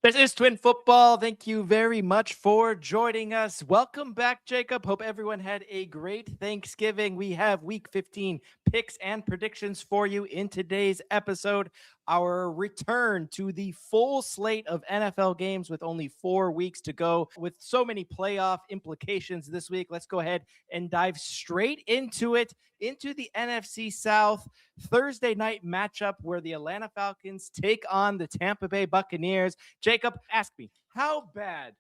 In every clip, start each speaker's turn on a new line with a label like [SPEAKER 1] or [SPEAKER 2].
[SPEAKER 1] This is Twin Football. Thank you very much for joining us. Welcome back, Jacob. Hope everyone had a great Thanksgiving. We have week 15 picks and predictions for you in today's episode. Our return to the full slate of NFL games with only 4 weeks to go. With so many playoff implications this week, let's go ahead and dive straight into it, into the NFC South Thursday night matchup where the Atlanta Falcons take on the Tampa Bay Buccaneers. Jacob, ask me, how bad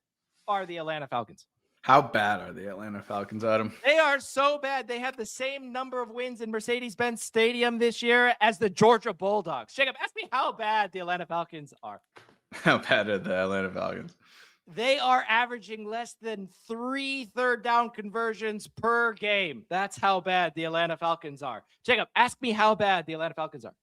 [SPEAKER 1] are the Atlanta Falcons?
[SPEAKER 2] How bad are the Atlanta Falcons, Adam?
[SPEAKER 1] They are so bad. They have the same number of wins in Mercedes-Benz Stadium this year as the Georgia Bulldogs. Jacob, ask me how bad the Atlanta Falcons are.
[SPEAKER 2] How bad are the Atlanta Falcons?
[SPEAKER 1] They are averaging less than 3 third down conversions per game. That's how bad the Atlanta Falcons are. Jacob, ask me how bad the Atlanta Falcons are.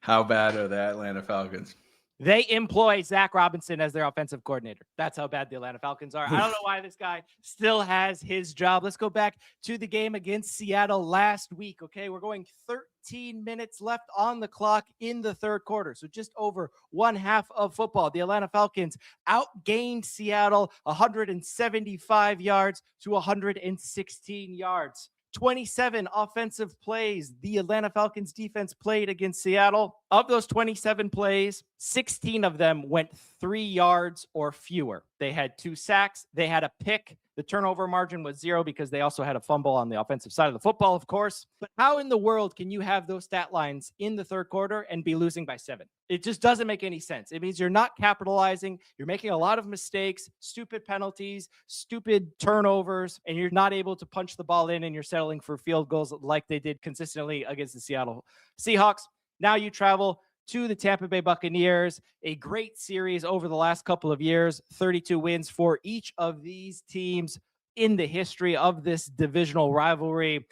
[SPEAKER 2] How bad are the Atlanta Falcons?
[SPEAKER 1] They employ Zach Robinson as their offensive coordinator. That's how bad the Atlanta Falcons are. I don't know why this guy still has his job. Let's go back to the game against Seattle last week. Okay, we're going 13 minutes left on the clock in the third quarter. So just over one half of football. The Atlanta Falcons outgained Seattle 175 yards to 116 yards. 27 offensive plays the Atlanta Falcons defense played against Seattle. Of those 27 plays, 16 of them went 3 yards or fewer. They had 2 sacks. They had a pick. The turnover margin was 0 because they also had a fumble on the offensive side of the football, of course. But how in the world can you have those stat lines in the third quarter and be losing by 7? It just doesn't make any sense. It means you're not capitalizing. You're making a lot of mistakes, stupid penalties, stupid turnovers, and you're not able to punch the ball in, and you're settling for field goals like they did consistently against the Seattle Seahawks. Now you travel to the Tampa Bay Buccaneers, a great series over the last couple of years, 32 wins for each of these teams in the history of this divisional rivalry.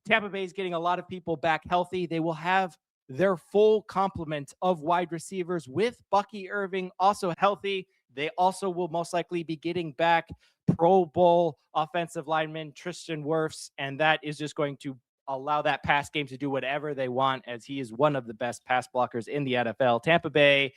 [SPEAKER 1] Tampa Bay is getting a lot of people back healthy. They will have their full complement of wide receivers with Bucky Irving also healthy. They also will most likely be getting back Pro Bowl offensive lineman Tristan Wirfs, and that is just going to allow that pass game to do whatever they want, as he is one of the best pass blockers in the NFL. Tampa Bay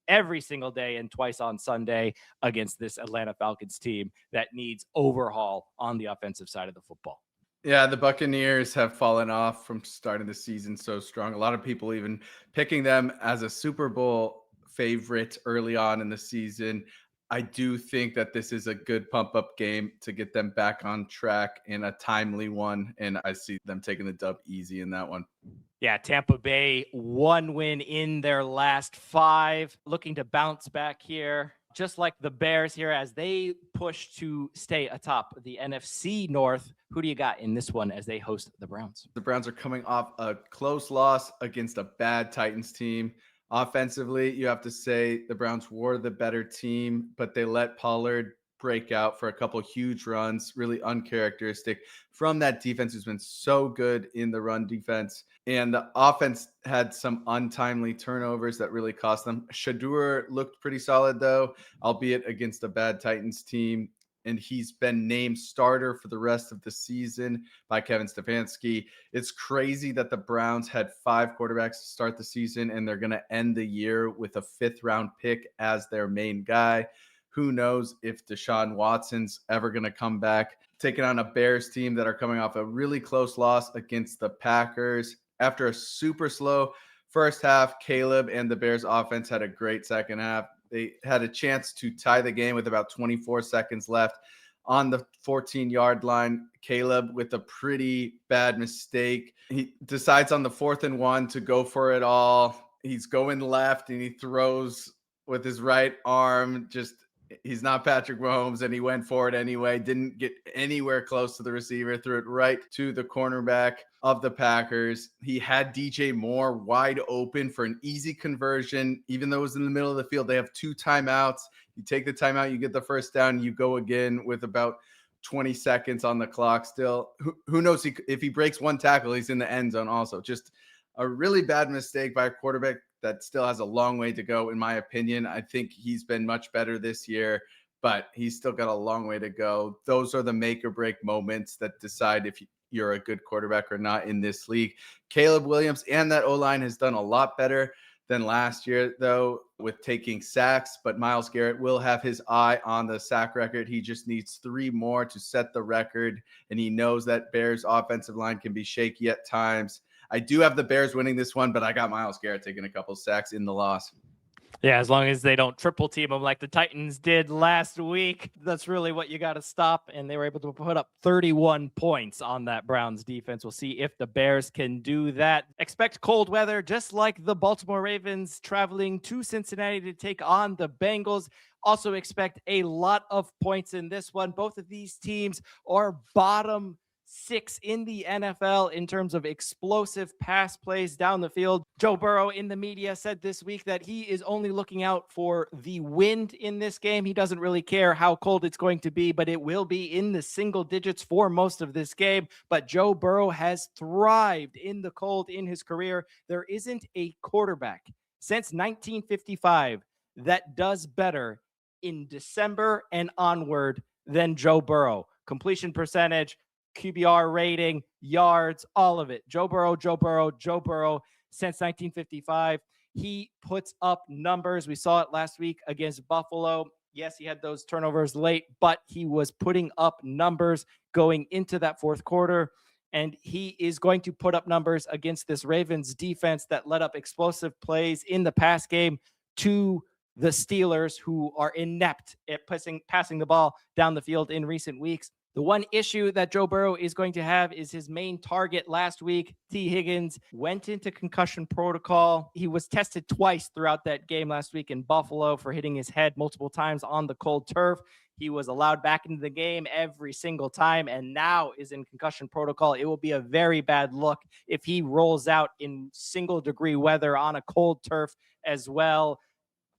[SPEAKER 1] every single day and twice on Sunday against this Atlanta Falcons team that needs overhaul on the offensive side of the football.
[SPEAKER 2] Yeah, the Buccaneers have fallen off from starting the season so strong. A lot of people even picking them as a Super Bowl favorite early on in the season. I do think that this is a good pump-up game to get them back on track in a timely one, and I see them taking the dub easy in that one.
[SPEAKER 1] Yeah, Tampa Bay, 1 win in their last 5, looking to bounce back here, just like the Bears here as they push to stay atop the NFC North. Who do you got in this one as they host the Browns?
[SPEAKER 2] The Browns are coming off a close loss against a bad Titans team. Offensively, you have to say the Browns were the better team, but they let Pollard break out for a couple huge runs, really uncharacteristic from that defense who's been so good in the run defense. And the offense had some untimely turnovers that really cost them. Shadeur looked pretty solid, though, albeit against a bad Titans team. And he's been named starter for the rest of the season by Kevin Stefanski. It's crazy that the Browns had 5 quarterbacks to start the season, and they're going to end the year with a 5th-round pick as their main guy. Who knows if Deshaun Watson's ever going to come back, taking on a Bears team that are coming off a really close loss against the Packers. After a super slow first half, Caleb and the Bears offense had a great second half. They had a chance to tie the game with about 24 seconds left on the 14-yard line. Caleb with a pretty bad mistake. He decides on the 4th and 1 to go for it all. He's going left and he throws with his right arm. He's not Patrick Mahomes, and he went for it anyway. Didn't get anywhere close to the receiver. Threw it right to the cornerback of the Packers. He had DJ Moore wide open for an easy conversion. Even though it was in the middle of the field, they have 2 timeouts. You take the timeout, you get the first down, you go again with about 20 seconds on the clock still. Who knows if he breaks 1 tackle, he's in the end zone also. Just a really bad mistake by a quarterback that still has a long way to go, in my opinion. I think he's been much better this year, but he's still got a long way to go. Those are the make or break moments that decide if you're a good quarterback or not in this league. Caleb Williams and that O-line has done a lot better than last year, though, with taking sacks. But Myles Garrett will have his eye on the sack record. He just needs 3 more to set the record. And he knows that Bears offensive line can be shaky at times. I do have the Bears winning this one, but I got Myles Garrett taking a couple sacks in the loss.
[SPEAKER 1] Yeah, as long as they don't triple team them like the Titans did last week, that's really what you got to stop. And they were able to put up 31 points on that Browns defense. We'll see if the Bears can do that. Expect cold weather, just like the Baltimore Ravens traveling to Cincinnati to take on the Bengals. Also expect a lot of points in this one. Both of these teams are bottom 6 in the NFL in terms of explosive pass plays down the field. Joe Burrow in the media said this week that he is only looking out for the wind in this game. He doesn't really care how cold it's going to be, but it will be in the single digits for most of this game. But Joe Burrow has thrived in the cold in his career. There isn't a quarterback since 1955 that does better in December and onward than Joe Burrow. Completion percentage, QBR rating, yards, all of it. Joe Burrow since 1955. He puts up numbers. We saw it last week against Buffalo. Yes, he had those turnovers late, but he was putting up numbers going into that fourth quarter. And he is going to put up numbers against this Ravens defense that let up explosive plays in the pass game to the Steelers, who are inept at passing the ball down the field in recent weeks. The one issue that Joe Burrow is going to have is his main target last week. T. Higgins went into concussion protocol. He was tested twice throughout that game last week in Buffalo for hitting his head multiple times on the cold turf. He was allowed back into the game every single time and now is in concussion protocol. It will be a very bad look if he rolls out in single degree weather on a cold turf as well.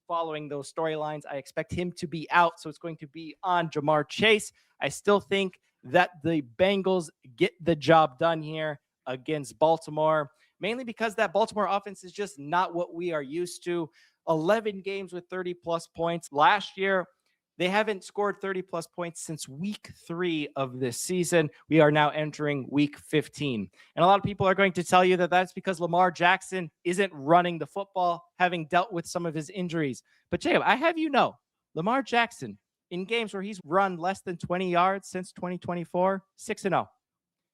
[SPEAKER 1] Following those storylines, I expect him to be out, so it's going to be on Jamar Chase. I still think that the Bengals get the job done here against Baltimore, mainly because that Baltimore offense is just not what we are used to. 11 games with 30-plus points. Last year, they haven't scored 30-plus points since week 3 of this season. We are now entering week 15. And a lot of people are going to tell you that that's because Lamar Jackson isn't running the football, having dealt with some of his injuries. But Jacob, I have you know, Lamar Jackson, in games where he's run less than 20 yards since 2024, 6-0.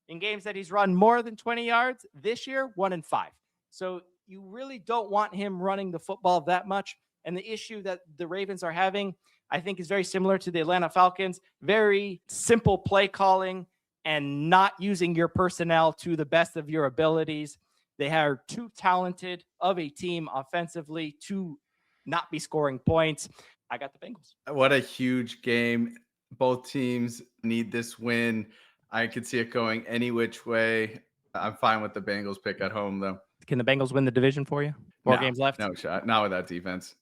[SPEAKER 1] In games that he's run more than 20 yards this year, 1-5. So you really don't want him running the football that much. And the issue that the Ravens are having, I think, is very similar to the Atlanta Falcons. Very simple play calling and not using your personnel to the best of your abilities. They are too talented of a team offensively to not be scoring points. I got the Bengals.
[SPEAKER 2] What a huge game. Both teams need this win. I could see it going any which way. I'm fine with the Bengals pick at home, though.
[SPEAKER 1] Can the Bengals win the division for you? More games left?
[SPEAKER 2] No shot. Not with that defense.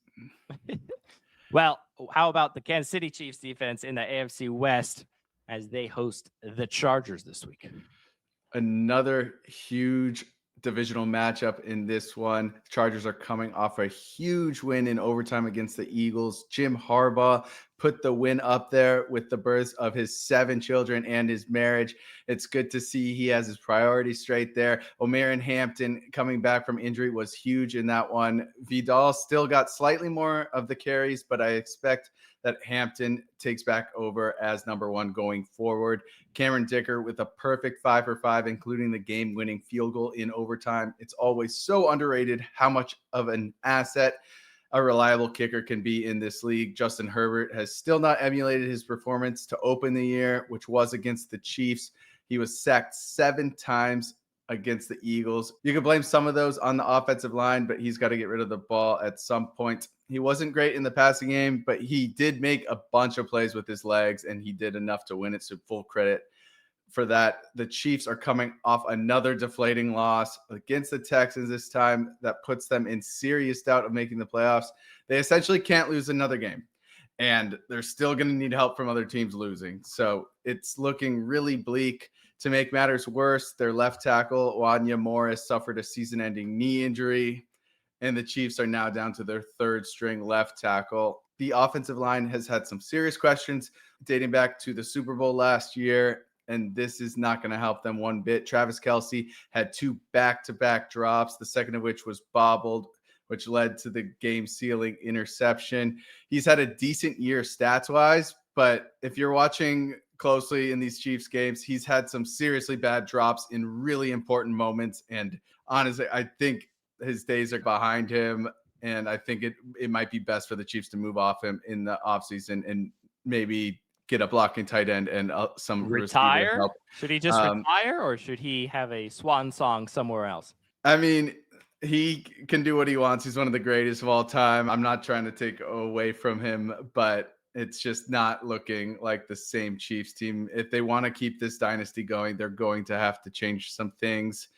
[SPEAKER 1] Well, how about the Kansas City Chiefs defense in the AFC West as they host the Chargers this week?
[SPEAKER 2] Another huge divisional matchup in this one. The Chargers are coming off a huge win in overtime against the Eagles. Jim Harbaugh put the win up there with the births of his 7 children and his marriage. It's good to see he has his priorities straight there. Omarion Hampton coming back from injury was huge in that one. Vidal still got slightly more of the carries, but I expect that Hampton takes back over as number 1 going forward. Cameron Dicker with a perfect 5 for 5, including the game-winning field goal in overtime. It's always so underrated how much of an asset a reliable kicker can be in this league. Justin Herbert has still not emulated his performance to open the year, which was against the Chiefs. He was sacked 7 times against the Eagles. You can blame some of those on the offensive line, but he's got to get rid of the ball at some point. He wasn't great in the passing game, but he did make a bunch of plays with his legs, and he did enough to win it, so full credit for that. The Chiefs are coming off another deflating loss against the Texans this time that puts them in serious doubt of making the playoffs. They essentially can't lose another game, and they're still going to need help from other teams losing. So it's looking really bleak. To make matters worse, their left tackle, Wanya Morris, suffered a season-ending knee injury, and the Chiefs are now down to their 3rd string left tackle. The offensive line has had some serious questions dating back to the Super Bowl last year, and this is not going to help them one bit. Travis Kelce had 2 back-to-back drops, the second of which was bobbled which led to the game-sealing interception. He's had a decent year stats-wise, but if you're watching closely in these Chiefs games, he's had some seriously bad drops in really important moments. And honestly, I think his days are behind him. And I think it might be best for the Chiefs to move off him in the offseason and maybe get a blocking tight end and some receiver help.
[SPEAKER 1] Should he just retire, or should he have a swan song somewhere else?
[SPEAKER 2] I mean, he can do what he wants. He's one of the greatest of all time. I'm not trying to take away from him, but it's just not looking like the same Chiefs team. If they want to keep this dynasty going, they're going to have to change some things.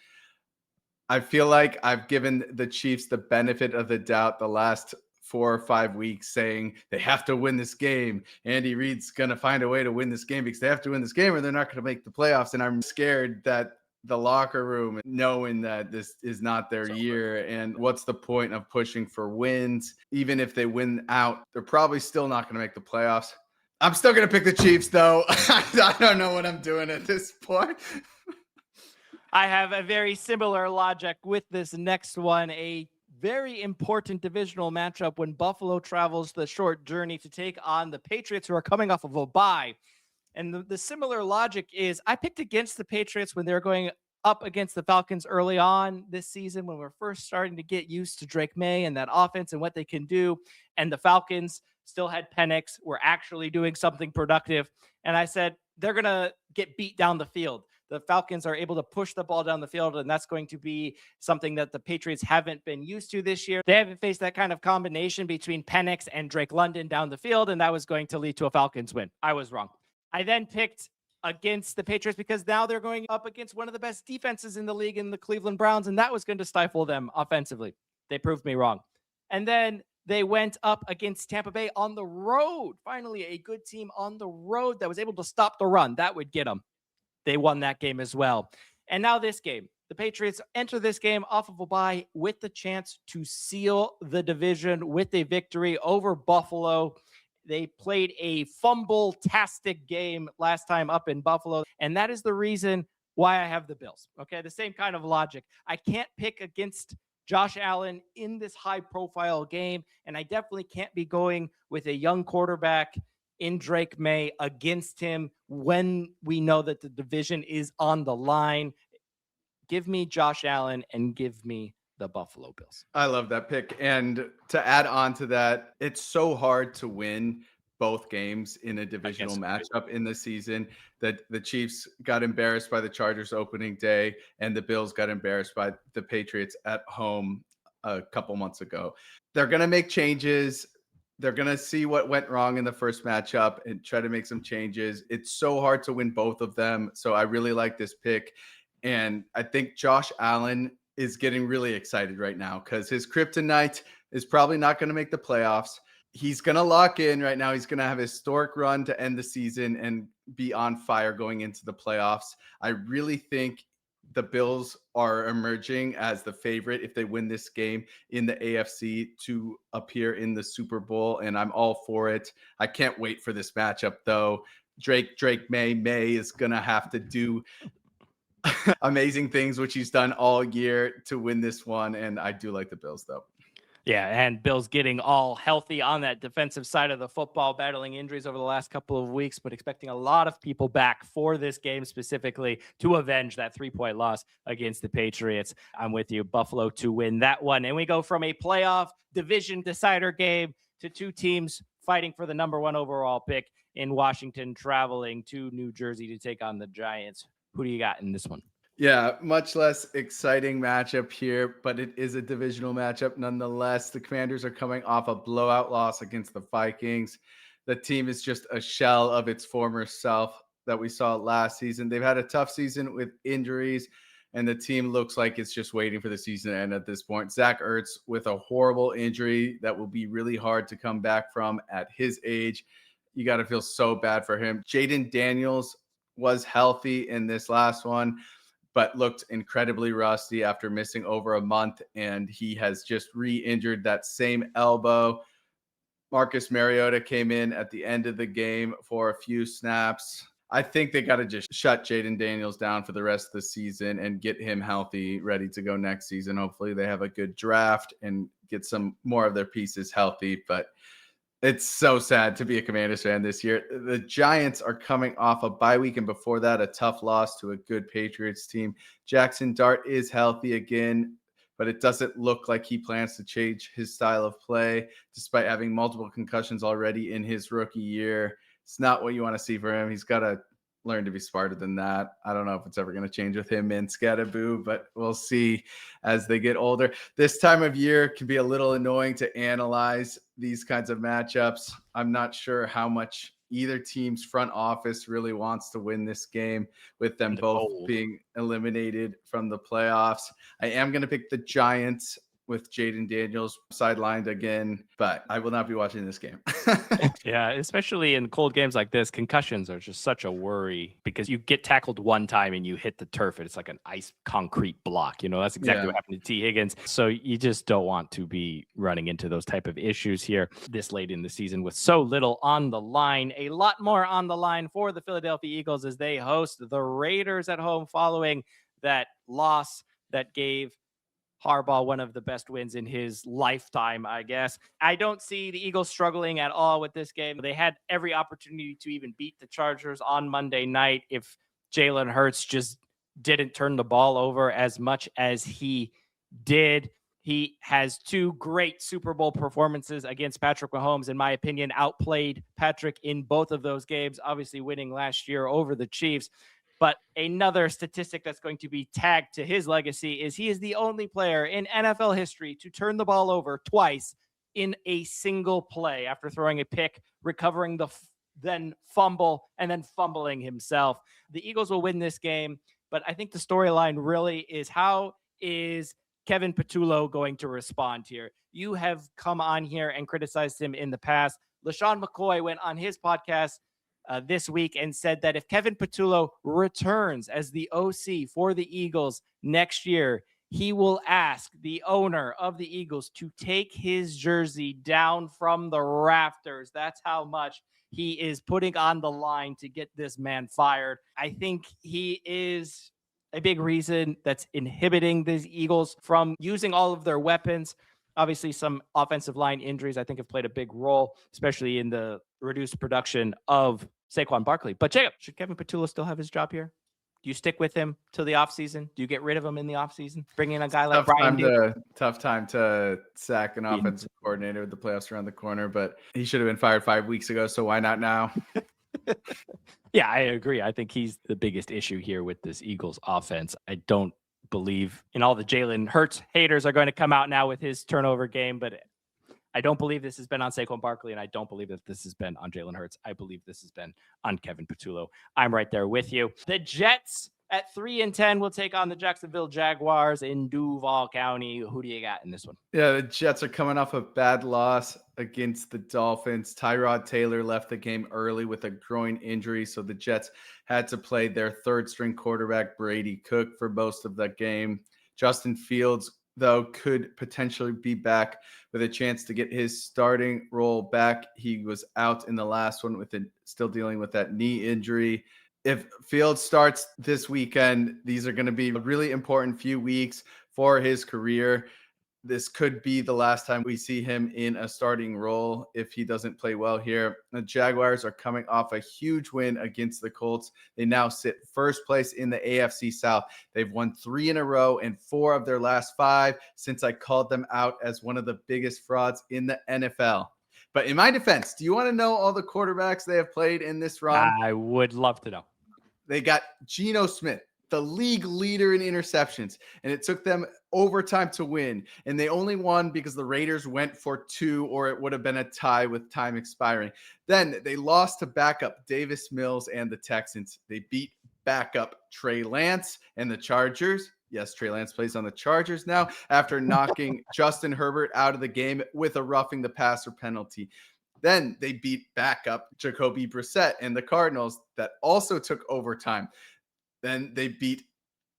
[SPEAKER 2] I feel like I've given the Chiefs the benefit of the doubt the last 4 or 5 weeks, saying they have to win this game. Andy Reid's going to find a way to win this game because they have to win this game or they're not going to make the playoffs. And I'm scared that the locker room, knowing that this is not their year, and what's the point of pushing for wins? Even if they win out, they're probably still not going to make the playoffs. I'm still going to pick the Chiefs, though. I don't know what I'm doing at this point.
[SPEAKER 1] I have a very similar logic with this next one, a very important divisional matchup when Buffalo travels the short journey to take on the Patriots, who are coming off of a bye. And the similar logic is I picked against the Patriots when they're going up against the Falcons early on this season, when we're first starting to get used to Drake May and that offense and what they can do. And the Falcons still had Penix, were actually doing something productive. And I said, they're going to get beat down the field. The Falcons are able to push the ball down the field, and that's going to be something that the Patriots haven't been used to this year. They haven't faced that kind of combination between Penix and Drake London down the field, and that was going to lead to a Falcons win. I was wrong. I then picked against the Patriots because now they're going up against one of the best defenses in the league in the Cleveland Browns, and that was going to stifle them offensively. They proved me wrong. And then they went up against Tampa Bay on the road. Finally, a good team on the road that was able to stop the run. That would get them. They won that game as well. And now this game, the Patriots enter this game off of a bye with the chance to seal the division with a victory over Buffalo. They played a fumble-tastic game last time up in Buffalo, and that is the reason why I have the Bills. Okay, the same kind of logic. I can't pick against Josh Allen in this high-profile game, and I definitely can't be going with a young quarterback in Drake May against him when we know that the division is on the line. Give me Josh Allen and give me the Buffalo Bills.
[SPEAKER 2] I love that pick. And to add on to that, it's so hard to win both games in a divisional matchup in the season that the Chiefs got embarrassed by the Chargers opening day and the Bills got embarrassed by the Patriots at home a couple months ago. They're going to make changes. They're going to see what went wrong in the first matchup and try to make some changes. It's so hard to win both of them. So I really like this pick. And I think Josh Allen is getting really excited right now because his kryptonite is probably not going to make the playoffs. He's going to lock in right now. He's going to have a historic run to end the season and be on fire going into the playoffs. I really think the Bills are emerging as the favorite if they win this game in the AFC to appear in the Super Bowl, and I'm all for it. I can't wait for this matchup, though. Drake May is going to have to do amazing things, which he's done all year to win this one, and I do like the Bills, though.
[SPEAKER 1] Yeah, and Bills getting all healthy on that defensive side of the football, battling injuries over the last couple of weeks, but expecting a lot of people back for this game specifically to avenge that 3-point loss against the Patriots. I'm with you. Buffalo to win that one. And we go from a playoff division decider game to two teams fighting for the number one overall pick in Washington, traveling to New Jersey to take on the Giants. Who do you got in this one?
[SPEAKER 2] Yeah, much less exciting matchup here, but it is a divisional matchup nonetheless. The Commanders are coming off a blowout loss against the Vikings. The team is just a shell of its former self that we saw last season. They've had a tough season with injuries, and the team looks like it's just waiting for the season to end at this point. Zach Ertz with a horrible injury that will be really hard to come back from at his age. You got to feel so bad for him. Jaden Daniels was healthy in this last one, but looked incredibly rusty after missing over a month, and he has just re-injured that same elbow. Marcus Mariota came in at the end of the game for a few snaps. I think they got to just shut Jaden Daniels down for the rest of the season and get him healthy, ready to go next season. Hopefully they have a good draft and get some more of their pieces healthy. But it's so sad to be a Commanders fan this year. The Giants are coming off a bye week, and before that, a tough loss to a good Patriots team. Jackson Dart is healthy again, but it doesn't look like he plans to change his style of play, despite having multiple concussions already in his rookie year. It's not what you want to see for him. He's got to learn to be smarter than that. I don't know if it's ever going to change with him and Scatterboo, but we'll see as they get older. This time of year can be a little annoying to analyze these kinds of matchups. I'm not sure how much either team's front office really wants to win this game with them both being eliminated from the playoffs. I am going to pick the Giants with Jaden Daniels sidelined again, but I will not be watching this game.
[SPEAKER 3] Yeah, especially in cold games like this, concussions are just such a worry because you get tackled one time and you hit the turf and it's like an ice concrete block. That's exactly what happened to T. Higgins. So you just don't want to be running into those type of issues here this late in the season with so little on the line. A lot more on the line for the Philadelphia Eagles as they host the Raiders at home following that loss that gave Harbaugh one of the best wins in his lifetime, I guess. I don't see the Eagles struggling at all with this game. They had every opportunity to even beat the Chargers on Monday night if Jalen Hurts just didn't turn the ball over as much as he did. He has two great Super Bowl performances against Patrick Mahomes, in my opinion, outplayed Patrick in both of those games, obviously winning last year over the Chiefs. But another statistic that's going to be tagged to his legacy is he is the only player in NFL history to turn the ball over twice in a single play after throwing a pick, recovering then fumble, and then fumbling himself. The Eagles will win this game, but I think the storyline really is how is Kevin Patullo going to respond here? You have come on here and criticized him in the past. LaShawn McCoy went on his podcast this week and said that if Kevin Patullo returns as the OC for the Eagles next year, he will ask the owner of the Eagles to take his jersey down from the rafters. That's how much he is putting on the line to get this man fired. I think he is a big reason that's inhibiting the Eagles from using all of their weapons. Obviously, some offensive line injuries, I think, have played a big role, especially in the reduced production of Saquon Barkley. But Jacob, should Kevin Patullo still have his job here? Do you stick with him till the offseason? Do you get rid of him in the offseason? Bring in a guy like Brian?
[SPEAKER 2] Tough time to sack an offensive coordinator with the playoffs around the corner, but he should have been fired 5 weeks ago, so why not now?
[SPEAKER 3] Yeah, I agree. I think he's the biggest issue here with this Eagles offense. I don't believe in all the Jalen Hurts haters are going to come out now with his turnover game, but I don't believe this has been on Saquon Barkley, and I don't believe that this has been on Jalen Hurts. I believe this has been on Kevin Patullo. I'm right there with you. The Jets at 3-10 will take on the Jacksonville Jaguars in Duval County. Who do you got in this one?
[SPEAKER 2] Yeah, the Jets are coming off a bad loss against the Dolphins. Tyrod Taylor left the game early with a groin injury, so the Jets had to play their third-string quarterback, Brady Cook, for most of that game. Justin Fields, though, could potentially be back with a chance to get his starting role back. He was out in the last one still dealing with that knee injury. If Fields starts this weekend, these are going to be a really important few weeks for his career. This could be the last time we see him in a starting role if he doesn't play well here. The Jaguars are coming off a huge win against the Colts. They now sit first place in the AFC South. They've won 3 in a row and 4 of their last 5 since I called them out as one of the biggest frauds in the NFL. But in my defense, do you want to know all the quarterbacks they have played in this run?
[SPEAKER 3] I would love to know.
[SPEAKER 2] They got Geno Smith, the league leader in interceptions, and it took them overtime to win. And they only won because the Raiders went for 2, or it would have been a tie with time expiring. Then they lost to backup Davis Mills and the Texans. They beat backup Trey Lance and the Chargers. Yes, Trey Lance plays on the Chargers now after knocking Justin Herbert out of the game with a roughing the passer penalty. Then they beat backup Jacoby Brissett and the Cardinals that also took overtime. Then they beat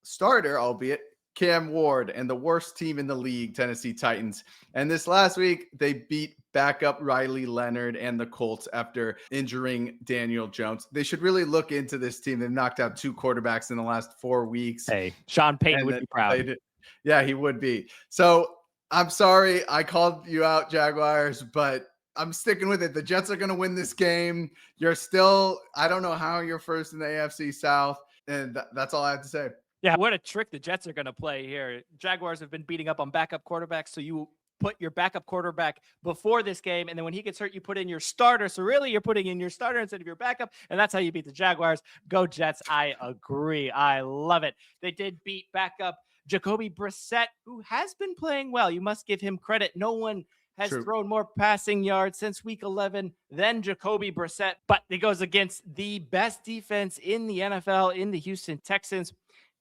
[SPEAKER 2] starter, albeit Cam Ward and the worst team in the league, Tennessee Titans. And this last week, they beat backup Riley Leonard and the Colts after injuring Daniel Jones. They should really look into this team. They've knocked out 2 quarterbacks in the last 4 weeks.
[SPEAKER 3] Hey, Sean Payton would be proud.
[SPEAKER 2] Yeah, he would be. So I'm sorry I called you out, Jaguars, but I'm sticking with it. The Jets are going to win this game. You're still, I don't know how you're first in the AFC South. And that's all I have to say.
[SPEAKER 1] Yeah, what a trick the Jets are going to play here. Jaguars have been beating up on backup quarterbacks, so you put your backup quarterback before this game, and then when he gets hurt, you put in your starter. So really, you're putting in your starter instead of your backup, and that's how you beat the Jaguars. Go Jets. I agree. I love it. They did beat backup Jacoby Brissett, who has been playing well. You must give him credit. No one has thrown more passing yards since week 11 than Jacoby Brissett, but it goes against the best defense in the NFL in the Houston Texans.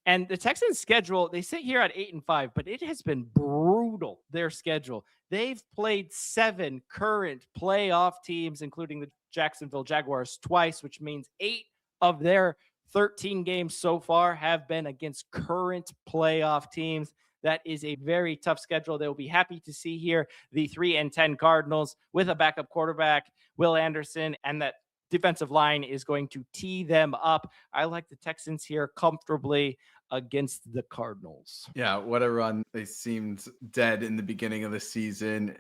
[SPEAKER 1] And the Texans' schedule, they sit here at 8-5, but it has been brutal, their schedule. They've played 7 current playoff teams, including the Jacksonville Jaguars twice, which means 8 of their 13 games so far have been against current playoff teams. That is a very tough schedule. They'll be happy to see here the 3-10 Cardinals with a backup quarterback, Will Anderson, and that defensive line is going to tee them up. I like the Texans here comfortably against the Cardinals.
[SPEAKER 2] Yeah, what a run. They seemed dead in the beginning of the season.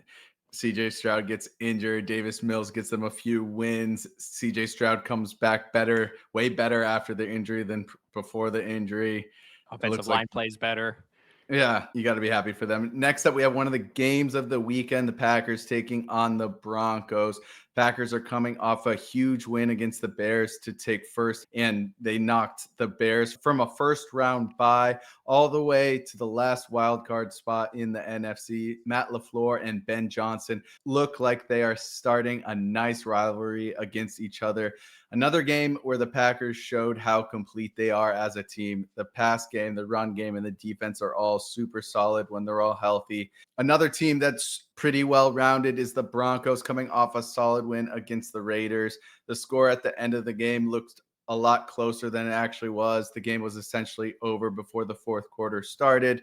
[SPEAKER 2] CJ Stroud gets injured. Davis Mills gets them a few wins. CJ Stroud comes back better, way better after the injury than before the injury.
[SPEAKER 3] Offensive line plays better.
[SPEAKER 2] Yeah, you got to be happy for them. Next up, we have one of the games of the weekend, the Packers taking on the Broncos. Packers are coming off a huge win against the Bears to take first, and they knocked the Bears from a first-round bye all the way to the last wild card spot in the NFC. Matt LaFleur and Ben Johnson look like they are starting a nice rivalry against each other. Another game where the Packers showed how complete they are as a team. The pass game, the run game, and the defense are all super solid when they're all healthy. Another team that's pretty well-rounded is the Broncos, coming off a solid win against the Raiders. The score at the end of the game looked a lot closer than it actually was. The game was essentially over before the fourth quarter started.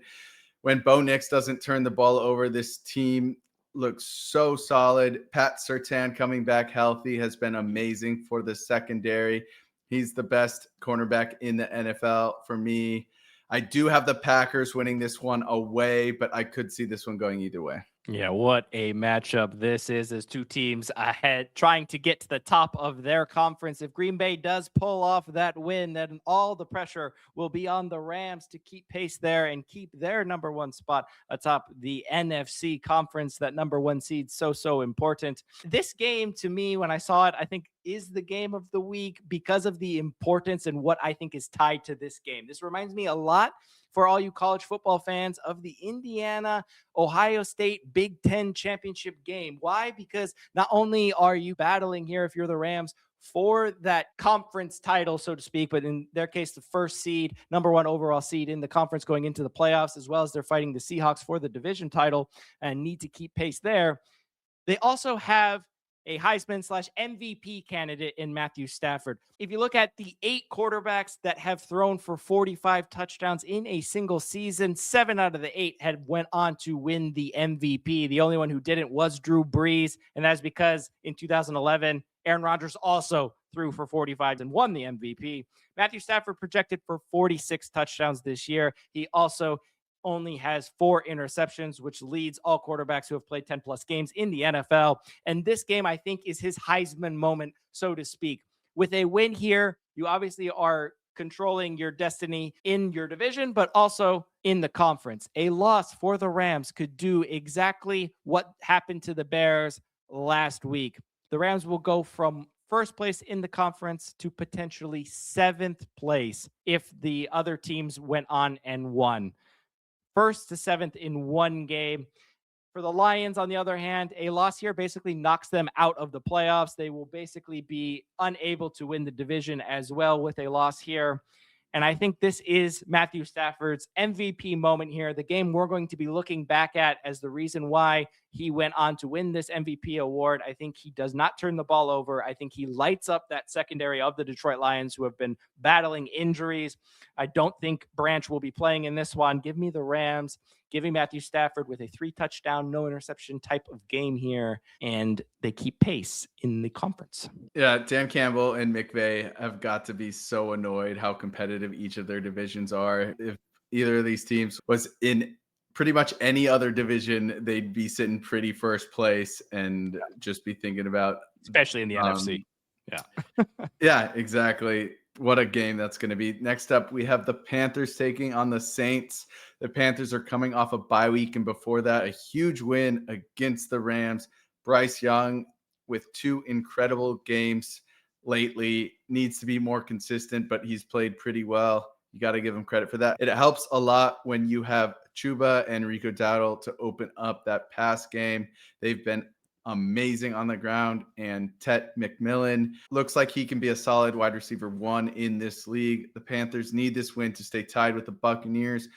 [SPEAKER 2] When Bo Nix doesn't turn the ball over, this team looks so solid. Pat Surtain coming back healthy has been amazing for the secondary. He's the best cornerback in the NFL for me. I do have the Packers winning this one away, but I could see this one going either way.
[SPEAKER 3] Yeah, what a matchup this is as 2 teams ahead trying to get to the top of their conference. If Green Bay does pull off that win, then all the pressure will be on the Rams to keep pace there and keep their number 1 spot atop the NFC conference. That number 1 seed so important. This game, to me, when I saw it, I think is the game of the week because of the importance and what I think is tied to this game. This reminds me a lot, for all you college football fans, of the Indiana-Ohio State Big Ten championship game. Why? Because not only are you battling here, if you're the Rams, for that conference title, so to speak, but in their case, the first seed, number 1 overall seed in the conference going into the playoffs, as well as they're fighting the Seahawks for the division title and need to keep pace there. They also have a Heisman/MVP candidate in Matthew Stafford. If you look at the 8 quarterbacks that have thrown for 45 touchdowns in a single season, 7 out of the 8 had went on to win the MVP. The only one who didn't was Drew Brees, and that's because in 2011, Aaron Rodgers also threw for 45 and won the MVP. Matthew Stafford projected for 46 touchdowns this year. He also only has 4 interceptions, which leads all quarterbacks who have played 10-plus games in the NFL. And this game, I think, is his Heisman moment, so to speak. With a win here, you obviously are controlling your destiny in your division, but also in the conference. A loss for the Rams could do exactly what happened to the Bears last week. The Rams will go from first place in the conference to potentially 7th place if the other teams went on and won. 1st to 7th in one game. For the Lions, on the other hand, a loss here basically knocks them out of the playoffs. They will basically be unable to win the division as well with a loss here.
[SPEAKER 1] And I think this is Matthew Stafford's MVP moment here. The game we're going to be looking back at as the reason why he went on to win this MVP award. I think he does not turn the ball over. I think he lights up that secondary of the Detroit Lions, who have been battling injuries. I don't think Branch will be playing in this one. Give me the Rams. Give me Matthew Stafford with a 3-touchdown, no interception type of game here. And they keep pace in the conference.
[SPEAKER 2] Yeah, Dan Campbell and McVay have got to be so annoyed how competitive each of their divisions are. If either of these teams was in pretty much any other division, they'd be sitting pretty first place and just be thinking about,
[SPEAKER 3] especially in the NFC. Yeah.
[SPEAKER 2] Yeah, exactly. What a game that's going to be. Next up, we have the Panthers taking on the Saints. The Panthers are coming off a bye week, and before that, a huge win against the Rams. Bryce Young, with 2 incredible games lately, needs to be more consistent, but he's played pretty well. You got to give him credit for that. It helps a lot when you have Chuba and Rico Dowdle to open up that pass game. They've been amazing on the ground, and Tet McMillan looks like he can be a solid wide receiver 1 in this league. The Panthers need this win to stay tied with the Buccaneers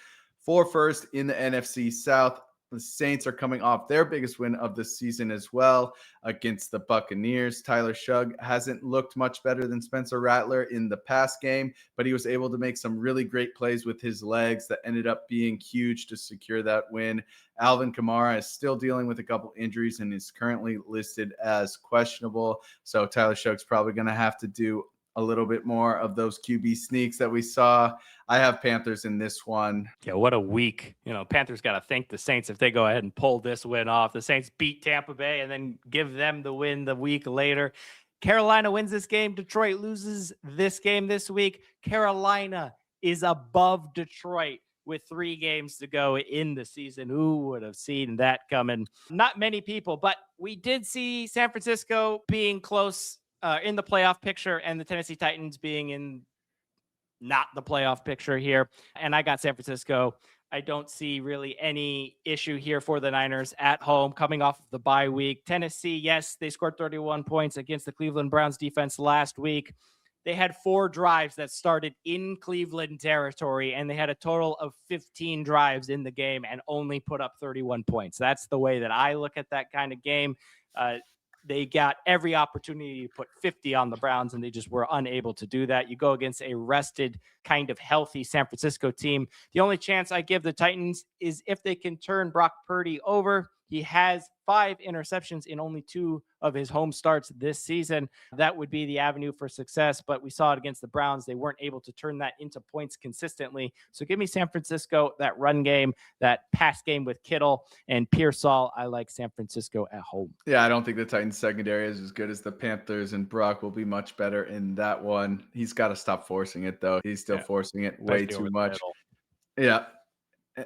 [SPEAKER 2] for first in the NFC South. The Saints are coming off their biggest win of the season as well against the Buccaneers. Tyler Shugg hasn't looked much better than Spencer Rattler in the pass game, but he was able to make some really great plays with his legs that ended up being huge to secure that win. Alvin Kamara is still dealing with a couple injuries and is currently listed as questionable. So Tyler Shugg's probably going to have to do a little bit more of those QB sneaks that we saw. I have Panthers in this one.
[SPEAKER 3] Yeah, what a week. Panthers got to thank the Saints if they go ahead and pull this win off. The Saints beat Tampa Bay and then give them the win the week later. Carolina wins this game. Detroit loses this game this week. Carolina is above Detroit with 3 games to go in the season. Who would have seen that coming? Not many people, but we did see San Francisco being close in the playoff picture and the Tennessee Titans being in not the playoff picture here. And I got San Francisco. I don't see really any issue here for the Niners at home coming off of the bye week. Tennessee, yes, they scored 31 points against the Cleveland Browns defense last week. They had 4 drives that started in Cleveland territory, and they had a total of 15 drives in the game and only put up 31 points. That's the way that I look at that kind of game. They got every opportunity to put 50 on the Browns, and they just were unable to do that. You go against a rested, kind of healthy San Francisco team. The only chance I give the Titans is if they can turn Brock Purdy over. He has 5 interceptions in only 2 of his home starts this season. That would be the avenue for success, but we saw it against the Browns. They weren't able to turn that into points consistently. So give me San Francisco, that run game, that pass game with Kittle and Pearsall. I like San Francisco at home.
[SPEAKER 2] Yeah, I don't think the Titans secondary is as good as the Panthers, and Brock will be much better in that one. He's got to stop forcing it, though. He's still forcing it way too much. Yeah.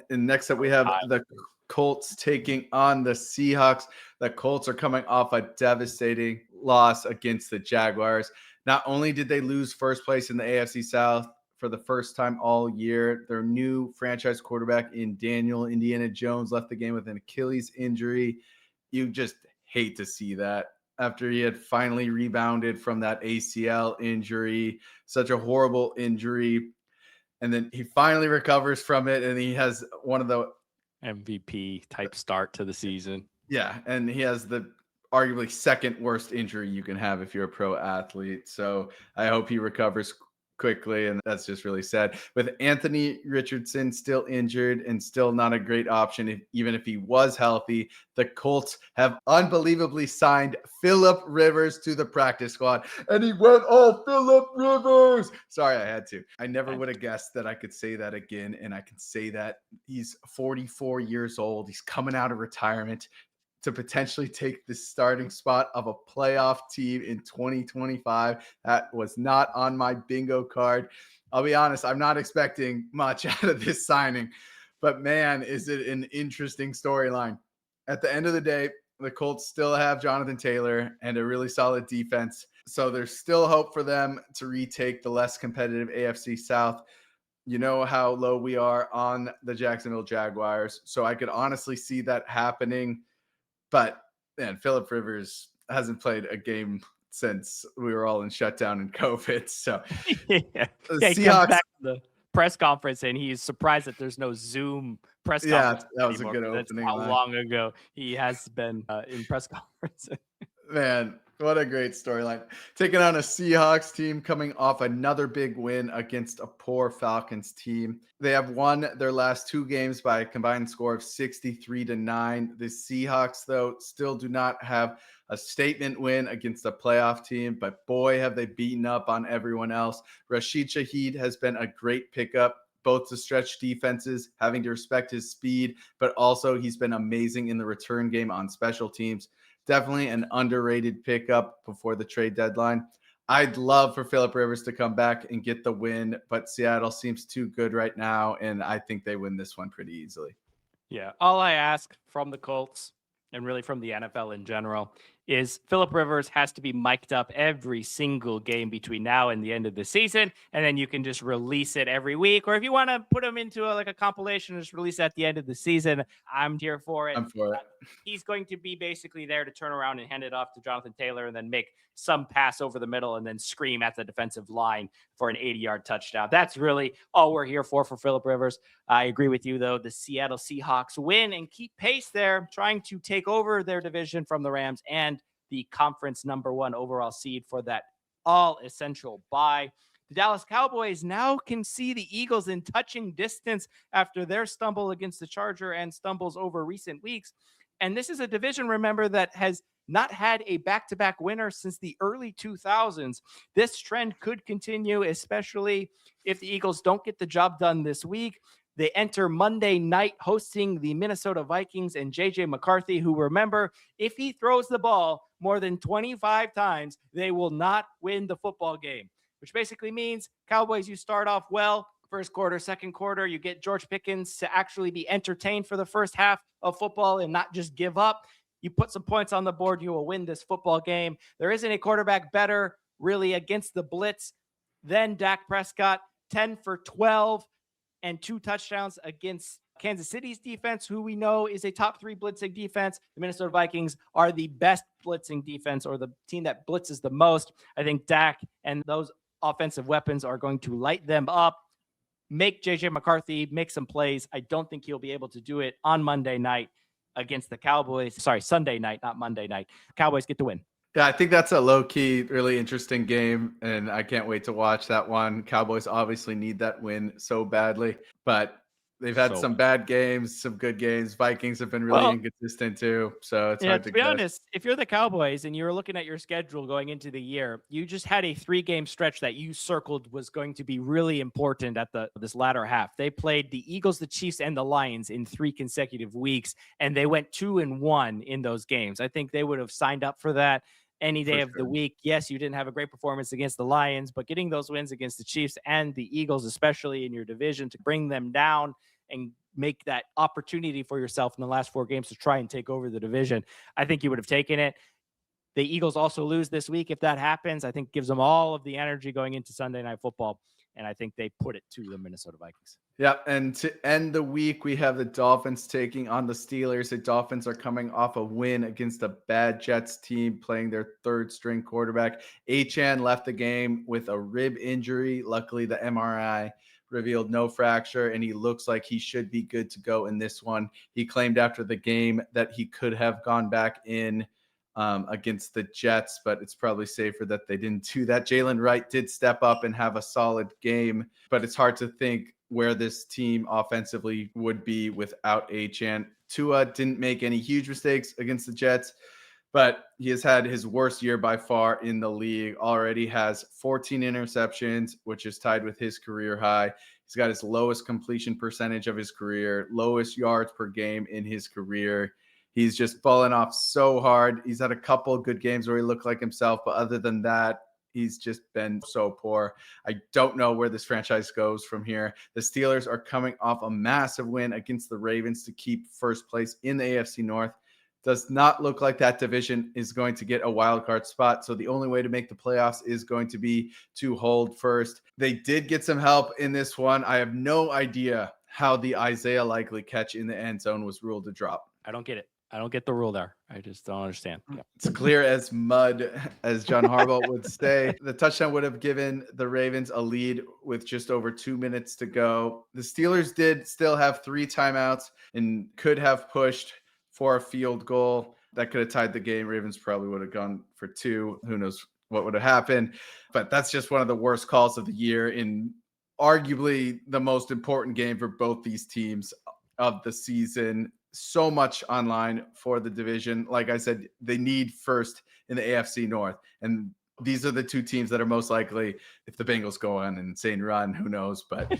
[SPEAKER 2] And next up, we have the Colts taking on the Seahawks. The Colts are coming off a devastating loss against the Jaguars. Not only did they lose first place in the AFC South for the first time all year, their new franchise quarterback in Daniel Indiana Jones left the game with an Achilles injury. You just hate to see that after he had finally rebounded from that ACL injury, such a horrible injury. And then he finally recovers from it, and he has one of the
[SPEAKER 3] MVP type start to the season.
[SPEAKER 2] Yeah, and he has the arguably second worst injury you can have if you're a pro athlete. So I hope he recovers quickly, and that's just really sad. With Anthony Richardson still injured and still not a great option, even if he was healthy, the Colts have unbelievably signed Phillip Rivers to the practice squad, and he went all Phillip Rivers. Sorry, I had to. I never would have guessed that I could say that again, and I can say that. He's 44 years old. He's coming out of retirement to potentially take the starting spot of a playoff team in 2025. That was not on my bingo card. I'll be honest, I'm not expecting much out of this signing, but man, is it an interesting storyline. At the end of the day, the Colts still have Jonathan Taylor and a really solid defense. So there's still hope for them to retake the less competitive AFC South. You know how low we are on the Jacksonville Jaguars. So I could honestly see that happening. But man, Phillip Rivers hasn't played a game since we were all in shutdown and COVID. So
[SPEAKER 3] yeah.
[SPEAKER 2] the
[SPEAKER 3] He comes
[SPEAKER 2] Seahawks.
[SPEAKER 3] back to the press conference and he's surprised that there's no Zoom press
[SPEAKER 2] Yeah,
[SPEAKER 3] conference
[SPEAKER 2] that was a
[SPEAKER 3] anymore.
[SPEAKER 2] good
[SPEAKER 3] That's
[SPEAKER 2] opening
[SPEAKER 3] how
[SPEAKER 2] line.
[SPEAKER 3] long ago he has been in press conference.
[SPEAKER 2] Man, what a great storyline. Taking on a Seahawks team coming off another big win against a poor Falcons team. They have won their last 2 games by a combined score of 63-9. The Seahawks, though, still do not have a statement win against a playoff team, but boy, have they beaten up on everyone else. Rashid Shaheed has been a great pickup, both to stretch defenses, having to respect his speed, but also he's been amazing in the return game on special teams. Definitely an underrated pickup before the trade deadline. I'd love for Phillip Rivers to come back and get the win, but Seattle seems too good right now, and I think they win this one pretty easily.
[SPEAKER 3] Yeah. All I ask from the Colts and really from the NFL in general is Phillip Rivers has to be mic'd up every single game between now and the end of the season, and then you can just release it every week. Or if you want to put him into a compilation, just release it at the end of the season. I'm here for it.
[SPEAKER 2] I'm for it.
[SPEAKER 3] He's going to be basically there to turn around and hand it off to Jonathan Taylor and then make some pass over the middle and then scream at the defensive line for an 80-yard touchdown. That's really all we're here for Phillip Rivers. I agree with you, though. The Seattle Seahawks win and keep pace there, trying to take over their division from the Rams and the conference #1 overall seed for that all-essential bye. The Dallas Cowboys now can see the Eagles in touching distance after their stumble against the Charger and stumbles over recent weeks. And this is a division, remember, that has not had a back-to-back winner since the early 2000s. This trend could continue, especially if the Eagles don't get the job done this week. They enter Monday night hosting the Minnesota Vikings and J.J. McCarthy, who, remember, if he throws the ball more than 25 times, they will not win the football game, which basically means Cowboys, you start off well. First quarter, second quarter, you get George Pickens to actually be entertained for the first half of football and not just give up. You put some points on the board, you will win this football game. There isn't a quarterback better, really, against the blitz than Dak Prescott. 10 for 12 and 2 touchdowns against Kansas City's defense, who we know is a top 3 blitzing defense. The Minnesota Vikings are the best blitzing defense, or the team that blitzes the most. I think Dak and those offensive weapons are going to light them up, make J.J. McCarthy make some plays. I don't think he'll be able to do it on Monday night against the Cowboys. Sorry, Sunday night, not Monday night. Cowboys get the win.
[SPEAKER 2] Yeah, I think that's a low-key, really interesting game, and I can't wait to watch that one. Cowboys obviously need that win so badly, but they've had some bad games, some good games. Vikings have been really inconsistent too, so it's hard to
[SPEAKER 3] be
[SPEAKER 2] guess.
[SPEAKER 3] honest, if you're the Cowboys and you were looking at your schedule going into the year, you just had a 3-game stretch that you circled was going to be really important at this latter half. They played the Eagles, the Chiefs, and the Lions in 3 consecutive weeks, and they went 2-1 in those games. I think they would have signed up for that any day of the week. Yes, you didn't have a great performance against the Lions, but getting those wins against the Chiefs and the Eagles, especially in your division, to bring them down and make that opportunity for yourself in the last 4 games to try and take over the division, I think you would have taken it. The Eagles also lose this week. If that happens, I think gives them all of the energy going into Sunday Night Football, and I think they put it to the Minnesota Vikings.
[SPEAKER 2] Yeah, and to end the week, we have the Dolphins taking on the Steelers. The Dolphins are coming off a win against a bad Jets team, playing their 3rd-string quarterback. Achane left the game with a rib injury. Luckily, the MRI revealed no fracture, and he looks like he should be good to go in this one. He claimed after the game that he could have gone back in against the Jets, but it's probably safer that they didn't do that. Jalen Wright did step up and have a solid game, but it's hard to think where this team offensively would be without Achane. Tua didn't make any huge mistakes against the Jets, but he has had his worst year by far in the league. Already has 14 interceptions, which is tied with his career high. He's got his lowest completion percentage of his career, lowest yards per game in his career. He's just fallen off so hard. He's had a couple of good games where he looked like himself, but other than that, he's just been so poor. I don't know where this franchise goes from here. The Steelers are coming off a massive win against the Ravens to keep first place in the AFC North. Does not look like that division is going to get a wild card spot. So the only way to make the playoffs is going to be to hold first. They did get some help in this one. I have no idea how the Isaiah Likely catch in the end zone was ruled a drop.
[SPEAKER 3] I don't get it. I don't get the rule there. I just don't understand. Yeah.
[SPEAKER 2] It's clear as mud, as John Harbaugh would say. The touchdown would have given the Ravens a lead with just over 2 minutes to go. The Steelers did still have 3 timeouts and could have pushed for a field goal. That could have tied the game. Ravens probably would have gone for 2. Who knows what would have happened. But that's just one of the worst calls of the year in arguably the most important game for both these teams of the season. So much online for the division. Like I said, they need first in the AFC North. And these are the 2 teams that are most likely, if the Bengals go on an insane run, who knows? But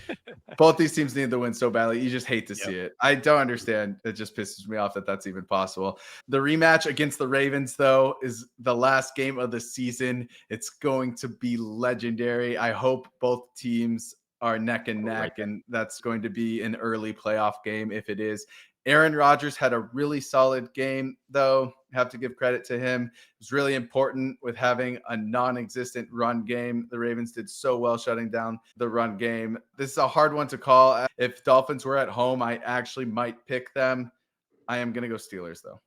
[SPEAKER 2] both these teams need the win so badly. You just hate to see it. I don't understand. It just pisses me off that that's even possible. The rematch against the Ravens, though, is the last game of the season. It's going to be legendary. I hope both teams are neck and neck, and that's going to be an early playoff game if it is. Aaron Rodgers had a really solid game, though. Have to give credit to him. It was really important with having a non-existent run game. The Ravens did so well shutting down the run game. This is a hard one to call. If Dolphins were at home, I actually might pick them. I am going to go Steelers, though.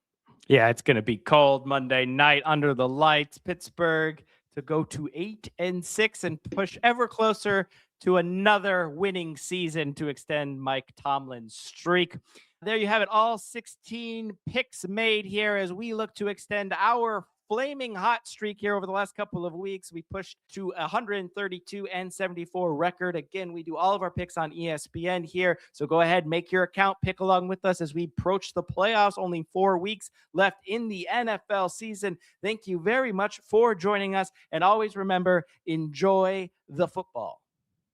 [SPEAKER 3] Yeah, it's going to be cold Monday night under the lights. Pittsburgh to go to 8-6 and push ever closer to another winning season to extend Mike Tomlin's streak. There you have it, all 16 picks made here as we look to extend our flaming hot streak here over the last couple of weeks. We pushed to 132-74 record. Again, we do all of our picks on ESPN here. So go ahead, make your account, pick along with us as we approach the playoffs. Only 4 weeks left in the NFL season. Thank you very much for joining us. And always remember, enjoy the football.